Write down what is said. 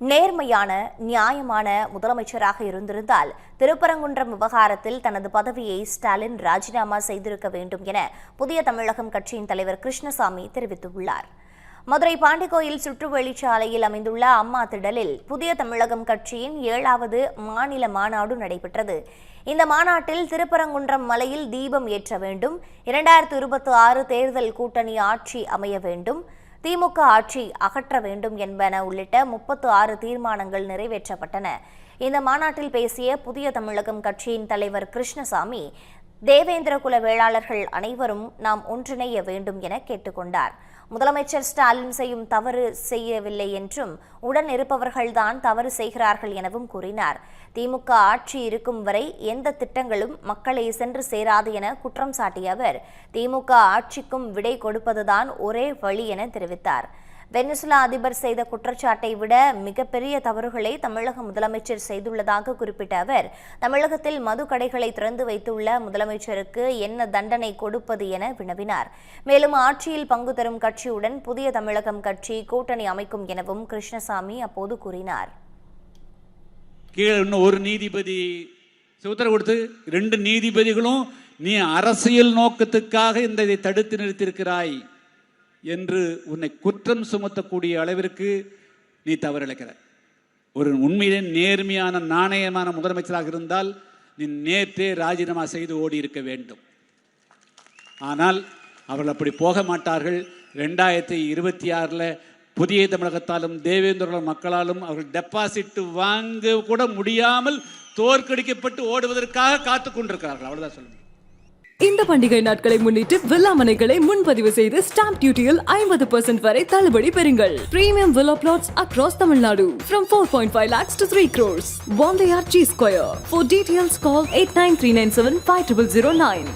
நேர்மையான நியாயமான முதலமைச்சராக இருந்திருந்தால் திருப்பரங்குன்றம் விவகாரத்தில் தனது பதவியை ஸ்டாலின் ராஜினாமா செய்திருக்க வேண்டும் என புதிய தமிழகம் கட்சியின் தலைவர் கிருஷ்ணசாமி தெரிவித்துள்ளார். மதுரை பாண்டிகோயில் சுற்றுவழிச்சாலையில் அமைந்துள்ள அம்மா திடலில் புதிய தமிழகம் கட்சியின் 7வது மாநில மாநாடு நடைபெற்றது. இந்த மாநாட்டில் திருப்பரங்குன்றம் மலையில் தீபம் ஏற்ற வேண்டும், 2026 தேர்தல் கூட்டணி ஆட்சி அமைய வேண்டும், திமுக ஆட்சி அகற்ற வேண்டும் என்பன உள்ளிட்ட 36 தீர்மானங்கள் நிறைவேற்றப்பட்டன. இந்த மாநாட்டில் பேசிய புதிய தமிழகம் கட்சியின் தலைவர் கிருஷ்ணசாமி, தேவேந்திர குல வேளாளர்கள் அனைவரும் நாம் ஒன்றிணைய வேண்டும் என கேட்டுக்கொண்டார். முதலமைச்சர் ஸ்டாலின் செய்யும் தவறு செய்யவில்லை என்றும் உடன் இருப்பவர்கள்தான் தவறு செய்கிறார்கள் எனவும் கூறினார். திமுக ஆட்சி இருக்கும் வரை எந்த திட்டங்களும் மக்களை சென்று சேராது என குற்றம் சாட்டிய அவர், திமுக ஆட்சிக்கும் விடை கொடுப்பதுதான் ஒரே வழி என தெரிவித்தார். வெனிசுலா அதிபர் செய்த குற்றச்சாட்டை விட மிகப்பெரிய தவறுகளை தமிழக முதலமைச்சர் செய்துள்ளதாக குறிப்பிட்ட அவர், தமிழகத்தில் மது கடைகளை திறந்து வைத்துள்ள முதலமைச்சருக்கு என்ன தண்டனை கொடுப்பது என வினவினார். மேலும் ஆட்சியில் பங்கு தரும் கட்சியுடன் புதிய தமிழகம் கட்சி கூட்டணி அமைக்கும் எனவும் கிருஷ்ணசாமி அப்போது கூறினார். ஒரு நீதிபதி உத்தரவு கொடுத்து 2 நீதிபதிகளும் நீ அரசியல் நோக்கத்துக்காக இதை தடுத்து நிறுத்தியிருக்கிறாய் என்று உன்னை குற்றம் சுமத்தக்கூடிய அளவிற்கு நீ தவறிழைக்கிற. ஒரு உண்மையிலே நேர்மையான நாணயமான முதலமைச்சராக இருந்தால் நீ நேற்றே ராஜினாமா செய்து ஓடி இருக்க வேண்டும். ஆனால் அவர்கள் அப்படி போக மாட்டார்கள். 2026 புதிய தமிழகத்தாலும் தேவேந்திர மக்களாலும் அவர்கள் டெபாசிட் வாங்க கூட முடியாமல் தோற்கடிக்கப்பட்டு ஓடுவதற்காக காத்துக் கொண்டிருக்கிறார்கள். அவ்வளவுதான் சொல்ல முடியும். இந்த பண்டிகை நாட்களை முன்னிட்டு வில்லா மனைகளை முன்பதிவு செய்து ஸ்டாம்ப் டியூட்டியில் 50% வரை தள்ளுபடி பெறுங்கள். Premium villa plots across Tamil Nadu from 4.5 lakhs to 3 crores. One layer G Square. For details call 8939750009.